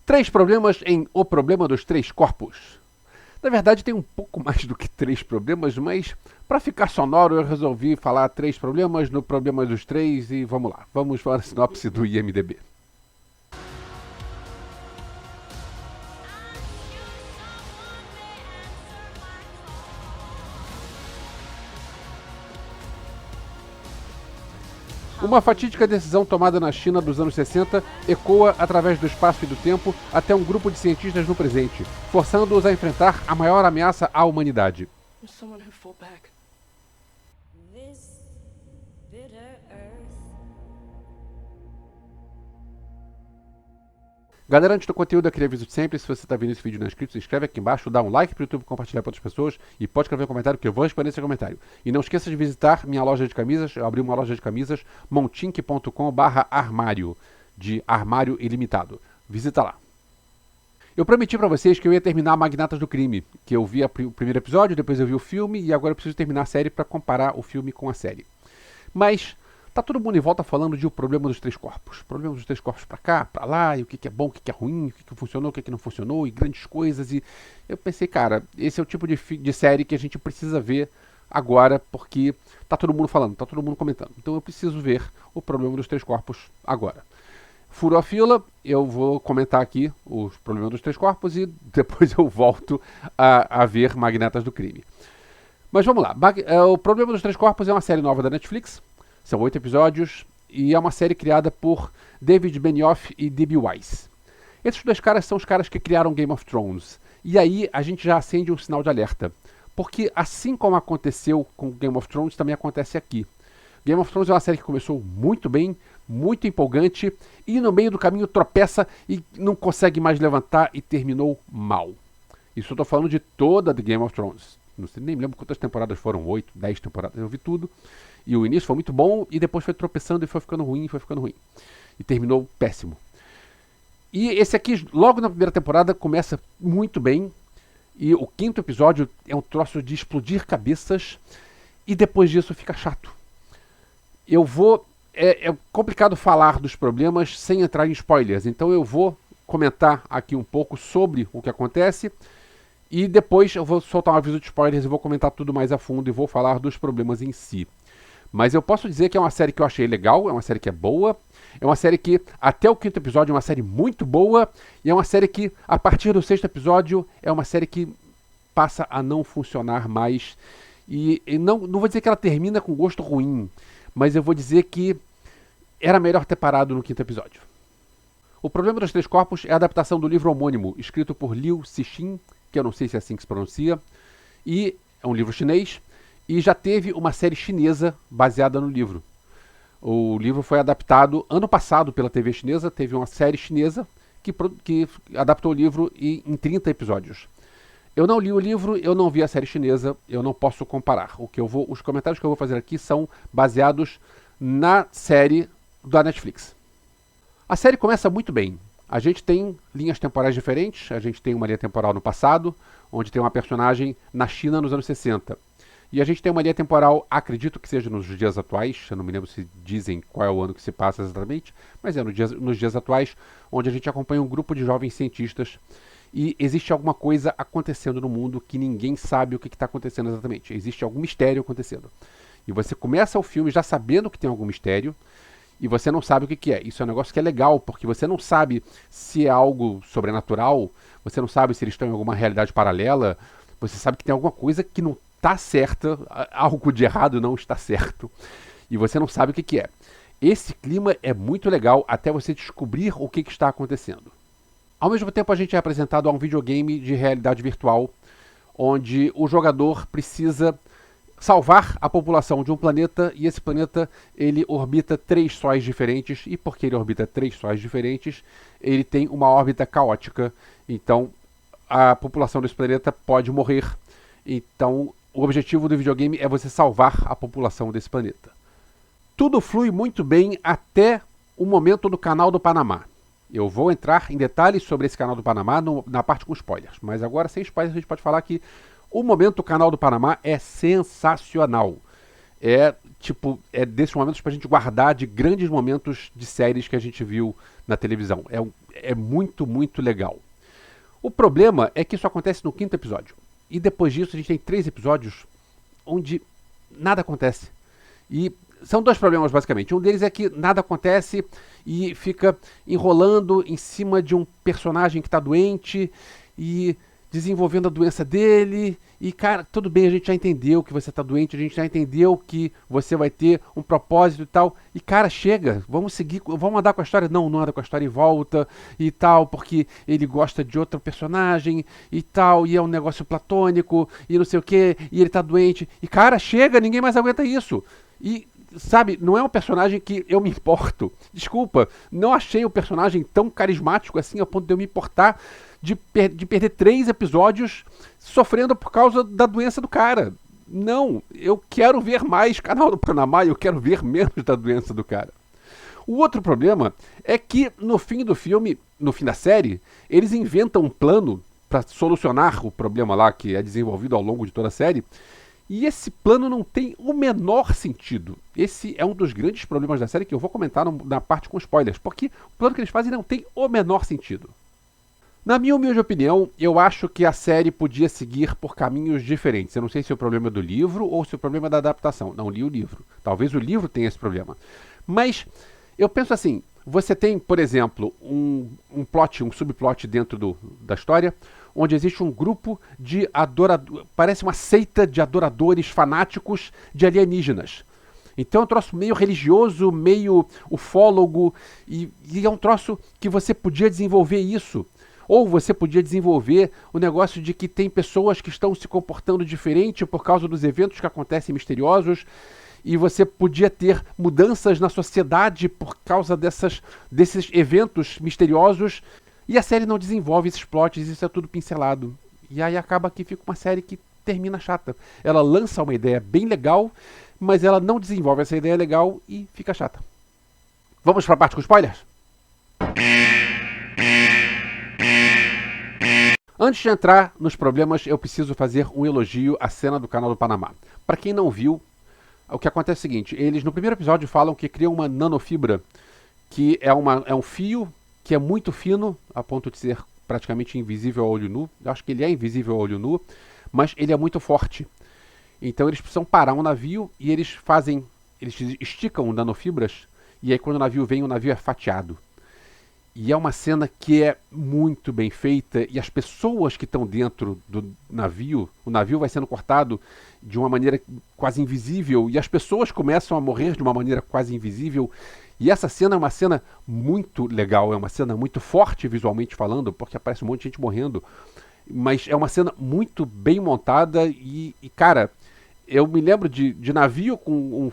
Três problemas em O Problema dos Três Corpos. Na verdade tem um pouco mais do que três problemas, mas para ficar sonoro eu resolvi falar três problemas no Problema dos Três e vamos lá. Vamos para a sinopse do IMDb. Uma fatídica decisão tomada na China dos anos 60 ecoa através do espaço e do tempo até um grupo de cientistas no presente, forçando-os a enfrentar a maior ameaça à humanidade. Galera, antes do conteúdo, eu queria aviso de sempre, se você está vendo esse vídeo e não é inscrito, se inscreve aqui embaixo, dá um like para o YouTube, compartilhar para outras pessoas e pode escrever um comentário que eu vou responder esse comentário. E não esqueça de visitar minha loja de camisas, eu abri uma loja de camisas, montink.com/armário, de armário ilimitado. Visita lá. Eu prometi para vocês que eu ia terminar Magnatas do Crime, que eu vi o primeiro episódio, depois eu vi o filme e agora eu preciso terminar a série para comparar o filme com a série. Mas tá todo mundo em volta falando de O Problema dos Três Corpos. Problema dos Três Corpos pra cá, pra lá, e o que é bom, o que é ruim, o que funcionou, o que não funcionou, e grandes coisas. E eu pensei, cara, esse é o tipo de série que a gente precisa ver agora, porque tá todo mundo falando, tá todo mundo comentando. Então eu preciso ver O Problema dos Três Corpos agora. Furou a fila, eu vou comentar aqui os Problemas dos Três Corpos e depois eu volto a ver Magnatas do Crime. Mas vamos lá. O Problema dos Três Corpos é uma série nova da Netflix. São 8 episódios e é uma série criada por David Benioff e D.B. Weiss. Esses dois caras são os caras que criaram Game of Thrones. E aí a gente já acende um sinal de alerta. Porque assim como aconteceu com Game of Thrones, também acontece aqui. Game of Thrones é uma série que começou muito bem, muito empolgante, e no meio do caminho tropeça e não consegue mais levantar e terminou mal. Isso eu tô falando de toda The Game of Thrones. Não sei, nem me lembro quantas temporadas foram, 8, 10 temporadas, eu vi tudo. E o início foi muito bom e depois foi tropeçando e foi ficando ruim, E terminou péssimo. E esse aqui, logo na primeira temporada, começa muito bem. E o quinto episódio é um troço de explodir cabeças. E depois disso fica chato. É complicado falar dos problemas sem entrar em spoilers. Então eu vou comentar aqui um pouco sobre o que acontece. E depois eu vou soltar um aviso de spoilers e vou comentar tudo mais a fundo e vou falar dos problemas em si. Mas eu posso dizer que é uma série que eu achei legal, é uma série que é boa, é uma série que, até o quinto episódio, é uma série muito boa, e é uma série que, a partir do sexto episódio, é uma série que passa a não funcionar mais. E não vou dizer que ela termina com gosto ruim, mas eu vou dizer que era melhor ter parado no quinto episódio. O Problema dos Três Corpos é a adaptação do livro homônimo, escrito por Liu Cixin, que eu não sei se é assim que se pronuncia, e é um livro chinês, e já teve uma série chinesa baseada no livro. O livro foi adaptado ano passado pela TV chinesa, teve uma série chinesa que adaptou o livro em 30 episódios. Eu não li o livro, eu não vi a série chinesa, eu não posso comparar. Os comentários que eu vou fazer aqui são baseados na série da Netflix. A série começa muito bem. A gente tem linhas temporais diferentes, a gente tem uma linha temporal no passado, onde tem uma personagem na China nos anos 60. E a gente tem uma linha temporal, acredito que seja nos dias atuais, eu não me lembro se dizem qual é o ano que se passa exatamente, mas é nos dias atuais, onde a gente acompanha um grupo de jovens cientistas e existe alguma coisa acontecendo no mundo que ninguém sabe o que está acontecendo exatamente. Existe algum mistério acontecendo. E você começa o filme já sabendo que tem algum mistério e você não sabe o que é. Isso é um negócio que é legal, porque você não sabe se é algo sobrenatural, você não sabe se eles estão em alguma realidade paralela, você sabe que tem alguma coisa que não está certa, algo de errado não está certo. E você não sabe o que é. Esse clima é muito legal até você descobrir o que está acontecendo. Ao mesmo tempo, a gente é apresentado a um videogame de realidade virtual, onde o jogador precisa salvar a população de um planeta, e esse planeta ele orbita 3 sóis diferentes, e porque ele orbita 3 sóis diferentes, ele tem uma órbita caótica, então a população desse planeta pode morrer. Então o objetivo do videogame é você salvar a população desse planeta. Tudo flui muito bem até o momento do Canal do Panamá. Eu vou entrar em detalhes sobre esse Canal do Panamá na parte com spoilers, mas agora sem spoilers a gente pode falar que O momento Canal do Panamá é sensacional. É desses momentos pra gente guardar de grandes momentos de séries que a gente viu na televisão. É muito, muito legal. O problema é que isso acontece no 5º episódio. E depois disso a gente tem 3 episódios onde nada acontece. E são 2 problemas, basicamente. Um deles é que nada acontece e fica enrolando em cima de um personagem que está doente e desenvolvendo a doença dele. E, cara, tudo bem, a gente já entendeu que você está doente, a gente já entendeu que você vai ter um propósito e tal. E, cara, chega, vamos seguir, vamos andar com a história. Não anda com a história e volta e tal, porque ele gosta de outro personagem e tal, e é um negócio platônico e não sei o que, e ele tá doente. E, cara, chega, ninguém mais aguenta isso. E, sabe, não é um personagem que eu me importo. Desculpa, não achei o personagem tão carismático assim a ponto de eu me importar de perder 3 episódios sofrendo por causa da doença do cara. Não, eu quero ver mais Canal do Panamá e eu quero ver menos da doença do cara. O outro problema é que no fim do filme, no fim da série, eles inventam um plano para solucionar o problema lá que é desenvolvido ao longo de toda a série. E esse plano não tem o menor sentido. Esse é um dos grandes problemas da série que eu vou comentar na parte com spoilers, porque o plano que eles fazem não tem o menor sentido. Na minha humilde opinião, eu acho que a série podia seguir por caminhos diferentes. Eu não sei se é o problema do livro ou se é o problema da adaptação. Não li o livro. Talvez o livro tenha esse problema. Mas eu penso assim, você tem, por exemplo, um subplot dentro da história, onde existe um grupo de adoradores, parece uma seita de adoradores fanáticos de alienígenas. Então é um troço meio religioso, meio ufólogo, e é um troço que você podia desenvolver isso. Ou você podia desenvolver o negócio de que tem pessoas que estão se comportando diferente por causa dos eventos que acontecem misteriosos, e você podia ter mudanças na sociedade por causa desses eventos misteriosos, e a série não desenvolve esses plots, isso é tudo pincelado. E aí acaba que fica uma série que termina chata. Ela lança uma ideia bem legal, mas ela não desenvolve essa ideia legal e fica chata. Vamos para a parte com spoilers? Antes de entrar nos problemas, eu preciso fazer um elogio à cena do Canal do Panamá. Para quem não viu, o que acontece é o seguinte, eles no primeiro episódio falam que criam uma nanofibra, que é um fio que é muito fino, a ponto de ser praticamente invisível ao olho nu. Eu acho que ele é invisível ao olho nu, mas ele é muito forte. Então eles precisam parar um navio e eles esticam nanofibras, e aí quando o navio vem, o navio é fatiado. E é uma cena que é muito bem feita, e as pessoas que estão dentro do navio, o navio vai sendo cortado de uma maneira quase invisível, e as pessoas começam a morrer de uma maneira quase invisível. E essa cena é uma cena muito legal, é uma cena muito forte visualmente falando, porque aparece um monte de gente morrendo. Mas é uma cena muito bem montada e cara, eu me lembro de navio com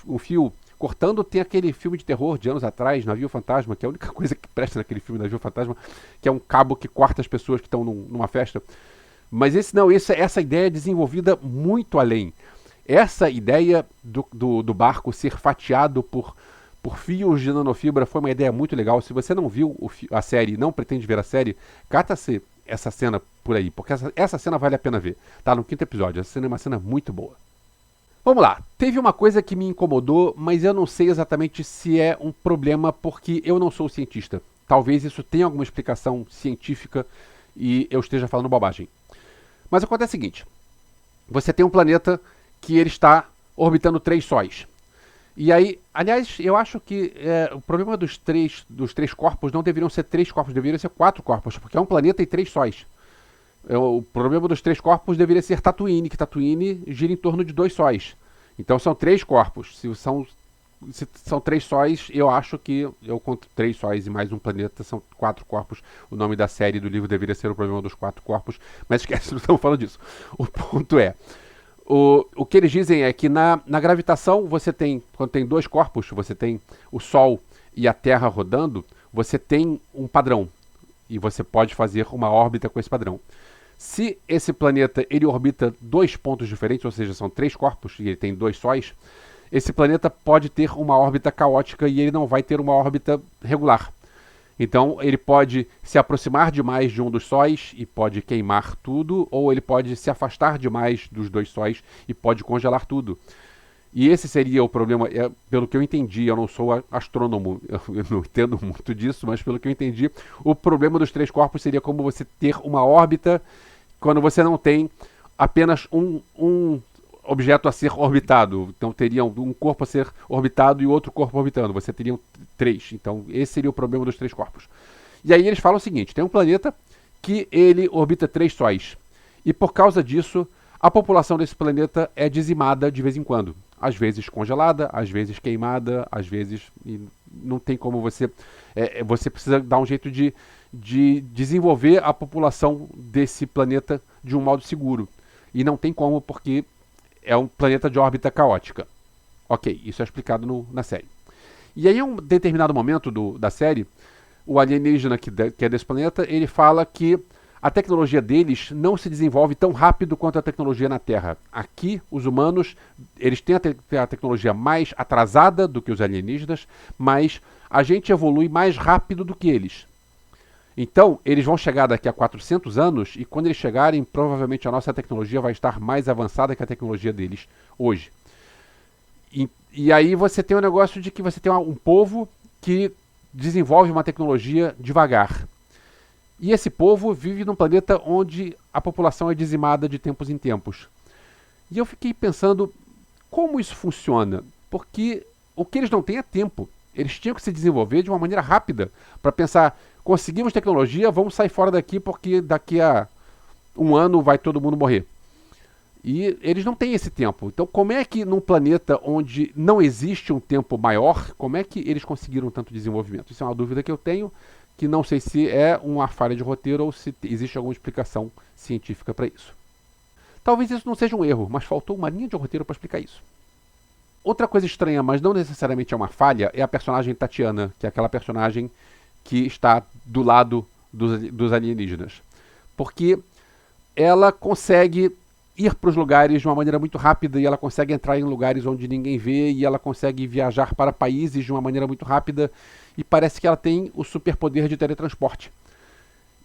um fio cortando. Tem aquele filme de terror de anos atrás, Navio Fantasma, que é a única coisa que presta naquele filme, Navio Fantasma, que é um cabo que corta as pessoas que estão numa festa. Mas essa ideia é desenvolvida muito além. Essa ideia do barco ser fatiado por fios de nanofibra foi uma ideia muito legal. Se você não viu a série e não pretende ver a série, cata-se essa cena por aí, porque essa cena vale a pena ver. Tá no 5º episódio, essa cena é uma cena muito boa. Vamos lá, teve uma coisa que me incomodou, mas eu não sei exatamente se é um problema porque eu não sou cientista. Talvez isso tenha alguma explicação científica e eu esteja falando bobagem. Mas acontece o seguinte, você tem um planeta que ele está orbitando 3 sóis. E aí, aliás, eu acho que o problema dos três corpos não deveriam ser 3 corpos, deveriam ser 4 corpos, porque é um planeta e 3 sóis. O problema dos 3 corpos deveria ser Tatooine, que Tatooine gira em torno de 2 sóis. Então são 3 corpos. Se são 3 sóis, eu acho que eu conto 3 sóis e mais um planeta, são 4 corpos. O nome da série do livro deveria ser o problema dos 4 corpos, mas esquece, não estamos falando disso. O ponto é, o que eles dizem é que na gravitação, quando tem 2 corpos, você tem o Sol e a Terra rodando, você tem um padrão. E você pode fazer uma órbita com esse padrão. Se esse planeta ele orbita 2 pontos diferentes, ou seja, são 3 corpos e ele tem 2 sóis, esse planeta pode ter uma órbita caótica e ele não vai ter uma órbita regular. Então ele pode se aproximar demais de um dos sóis e pode queimar tudo, ou ele pode se afastar demais dos dois sóis e pode congelar tudo. E esse seria o problema, pelo que eu entendi, eu não sou astrônomo, eu não entendo muito disso, mas pelo que eu entendi, o problema dos três corpos seria como você ter uma órbita quando você não tem apenas um objeto a ser orbitado. Então teria um corpo a ser orbitado e outro corpo orbitando. Você teria três. Então esse seria o problema dos três corpos. E aí eles falam o seguinte, tem um planeta que ele orbita três sóis. E por causa disso, a população desse planeta é dizimada de vez em quando. Às vezes congelada, às vezes queimada, às vezes... E não tem como você... você precisa dar um jeito de desenvolver a população desse planeta de um modo seguro. E não tem como, porque é um planeta de órbita caótica. Ok, isso é explicado na série. E aí, em um determinado momento da série, o alienígena que é desse planeta, ele fala que a tecnologia deles não se desenvolve tão rápido quanto a tecnologia na Terra. Aqui, os humanos, eles têm a tecnologia mais atrasada do que os alienígenas, mas a gente evolui mais rápido do que eles. Então, eles vão chegar daqui a 400 anos e quando eles chegarem, provavelmente a nossa tecnologia vai estar mais avançada que a tecnologia deles hoje. E aí você tem um negócio de que você tem um povo que desenvolve uma tecnologia devagar. E esse povo vive num planeta onde a população é dizimada de tempos em tempos. E eu fiquei pensando como isso funciona, porque o que eles não têm é tempo. Eles tinham que se desenvolver de uma maneira rápida para pensar, conseguimos tecnologia, vamos sair fora daqui porque daqui a um ano vai todo mundo morrer. E eles não têm esse tempo. Então como é que num planeta onde não existe um tempo maior, como é que eles conseguiram tanto desenvolvimento? Isso é uma dúvida que eu tenho, que não sei se é uma falha de roteiro ou se existe alguma explicação científica para isso. Talvez isso não seja um erro, mas faltou uma linha de roteiro para explicar isso. Outra coisa estranha, mas não necessariamente é uma falha, é a personagem Tatiana, que é aquela personagem que está do lado dos alienígenas. Porque ela consegue ir para os lugares de uma maneira muito rápida e ela consegue entrar em lugares onde ninguém vê e ela consegue viajar para países de uma maneira muito rápida e parece que ela tem o superpoder de teletransporte.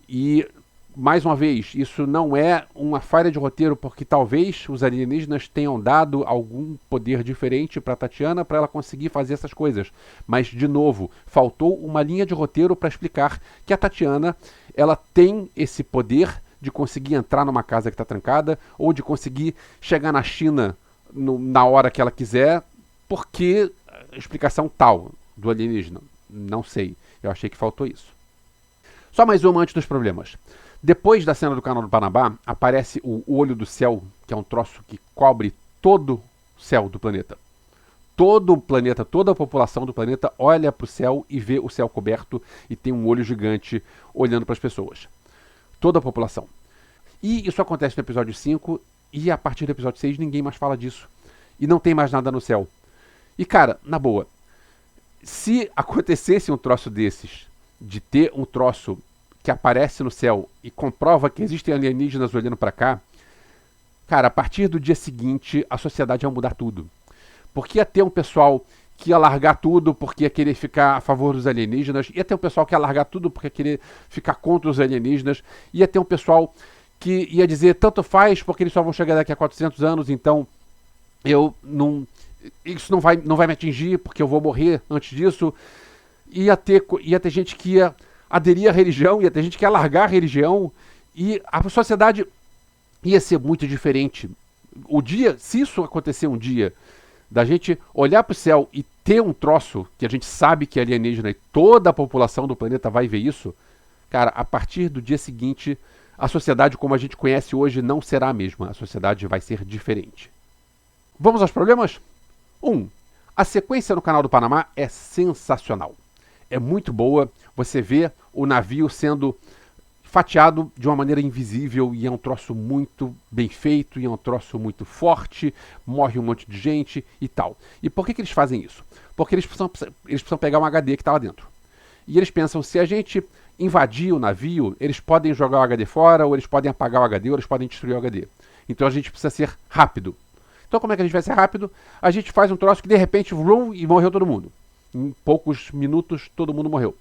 E, mais uma vez, isso não é uma falha de roteiro porque talvez os alienígenas tenham dado algum poder diferente para Tatiana para ela conseguir fazer essas coisas. Mas, de novo, faltou uma linha de roteiro para explicar que a Tatiana ela tem esse poder de conseguir entrar numa casa que está trancada ou de conseguir chegar na China na hora que ela quiser, porque explicação tal do alienígena. Não sei, eu achei que faltou isso. Só mais uma antes dos problemas. Depois da cena do Canal do Panamá, aparece o olho do céu, que é um troço que cobre todo o céu do planeta. Todo o planeta, toda a população do planeta olha para o céu e vê o céu coberto e tem um olho gigante olhando para as pessoas. Toda a população. E isso acontece no episódio 5 e a partir do episódio 6 ninguém mais fala disso. E não tem mais nada no céu. E cara, na boa, se acontecesse um troço desses, de ter um troço que aparece no céu e comprova que existem alienígenas olhando para cá, cara, a partir do dia seguinte a sociedade ia mudar tudo. Porque ia ter um pessoal que ia largar tudo porque ia querer ficar a favor dos alienígenas, ia ter um pessoal que ia largar tudo porque ia querer ficar contra os alienígenas, ia ter um pessoal que ia dizer tanto faz porque eles só vão chegar daqui a 400 anos, então isso não vai me atingir porque eu vou morrer antes disso. Ia ter gente que ia aderir à religião, ia ter gente que ia largar a religião e a sociedade ia ser muito diferente. Se isso acontecer um dia, da gente olhar para o céu e ter um troço que a gente sabe que é alienígena e toda a população do planeta vai ver isso, cara, a partir do dia seguinte, a sociedade como a gente conhece hoje não será a mesma. A sociedade vai ser diferente. Vamos aos problemas? 1. A sequência no Canal do Panamá é sensacional. É muito boa. Você vê o navio sendo fatiado de uma maneira invisível e é um troço muito bem feito, e é um troço muito forte, morre um monte de gente e tal. E por que eles fazem isso? Porque eles precisam pegar um HD que está lá dentro. E eles pensam, se a gente invadir o navio, eles podem jogar o HD fora, ou eles podem apagar o HD, ou eles podem destruir o HD. Então a gente precisa ser rápido. Então como é que a gente vai ser rápido? A gente faz um troço que de repente, e morreu todo mundo. Em poucos minutos todo mundo morreu.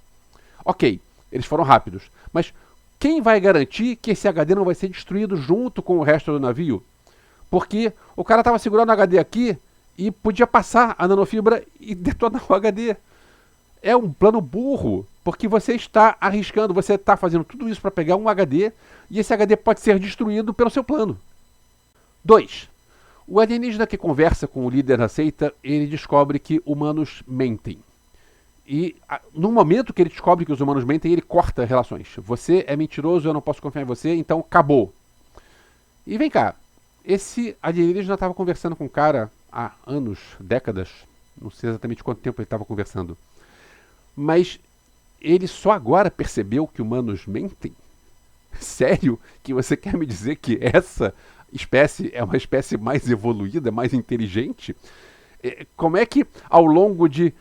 Ok, eles foram rápidos, mas quem vai garantir que esse HD não vai ser destruído junto com o resto do navio? Porque o cara estava segurando o HD aqui e podia passar a nanofibra e detonar o HD. É um plano burro, porque você está arriscando, você está fazendo tudo isso para pegar um HD e esse HD pode ser destruído pelo seu plano. 2. O alienígena que conversa com o líder da seita, ele descobre que humanos mentem. E no momento que ele descobre que os humanos mentem, ele corta relações. Você é mentiroso, eu não posso confiar em você, então acabou. E vem cá, esse alienígena estava conversando com um cara há anos, décadas, não sei exatamente quanto tempo ele estava conversando. Mas ele só agora percebeu que humanos mentem? Sério que você quer me dizer que essa espécie é uma espécie mais evoluída, mais inteligente? Como é que ao longo de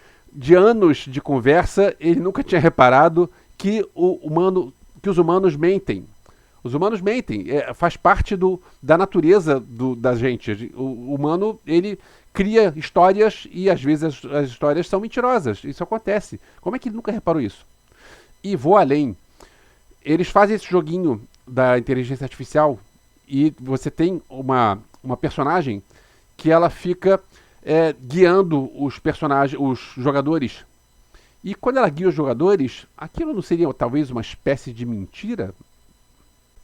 anos de conversa ele nunca tinha reparado que os humanos mentem? Os humanos mentem, faz parte da natureza da gente. O humano, ele cria histórias e às vezes as histórias são mentirosas. Isso acontece. Como é que ele nunca reparou isso? E vou além. Eles fazem esse joguinho da inteligência artificial e você tem uma personagem que ela fica guiando os jogadores. E quando ela guia os jogadores, aquilo não seria talvez uma espécie de mentira?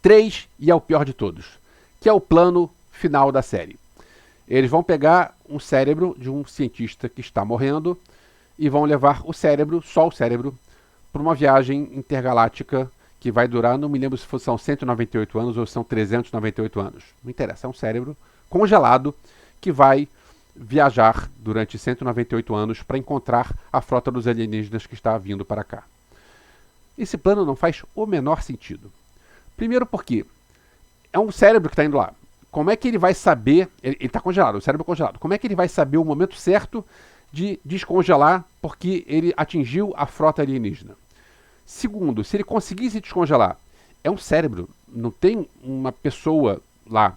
3, e é o pior de todos, que é o plano final da série. Eles vão pegar um cérebro de um cientista que está morrendo e vão levar só o cérebro, para uma viagem intergaláctica que vai durar, não me lembro se são 198 anos ou são 398 anos. Não interessa, é um cérebro congelado que vai viajar durante 198 anos para encontrar a frota dos alienígenas que está vindo para cá. Esse plano não faz o menor sentido. Primeiro porque é um cérebro que está indo lá. Como é que ele vai saber... Ele está congelado, o cérebro congelado. Como é que ele vai saber o momento certo de descongelar porque ele atingiu a frota alienígena? Segundo, se ele conseguisse descongelar, é um cérebro, não tem uma pessoa lá.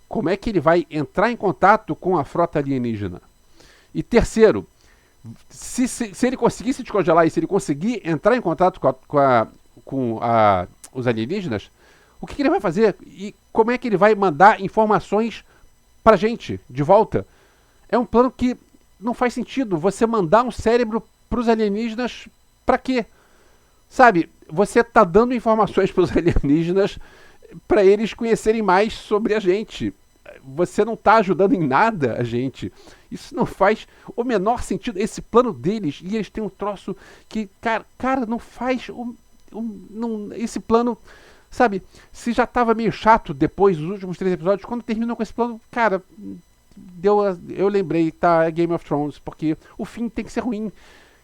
Como é que ele vai entrar em contato com a frota alienígena? E terceiro, se ele conseguisse descongelar e se ele conseguir entrar em contato com os alienígenas, o que ele vai fazer? E como é que ele vai mandar informações pra gente, de volta? É um plano que não faz sentido. Você mandar um cérebro pros alienígenas pra quê? Sabe, você tá dando informações pros alienígenas para eles conhecerem mais sobre a gente. Você não tá ajudando em nada a gente. Isso não faz o menor sentido. Esse plano deles, e eles têm um troço que, cara não faz... esse plano... Sabe, se já tava meio chato depois dos últimos 3 episódios, quando terminam com esse plano, cara, eu lembrei, tá, é Game of Thrones, porque o fim tem que ser ruim.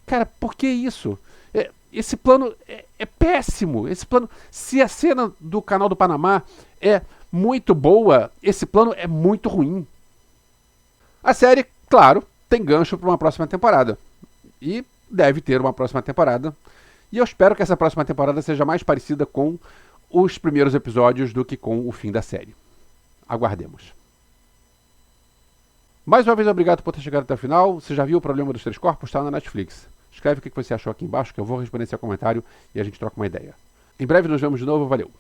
Cara, por que isso? Esse plano é péssimo. Esse plano, se a cena do Canal do Panamá é muito boa, esse plano é muito ruim. A série, claro, tem gancho para uma próxima temporada. E deve ter uma próxima temporada. E eu espero que essa próxima temporada seja mais parecida com os primeiros episódios do que com o fim da série. Aguardemos. Mais uma vez, obrigado por ter chegado até o final. Você já viu o Problema dos Três Corpos? Está na Netflix. Escreve o que você achou aqui embaixo, que eu vou responder seu comentário e a gente troca uma ideia. Em breve nos vemos de novo. Valeu!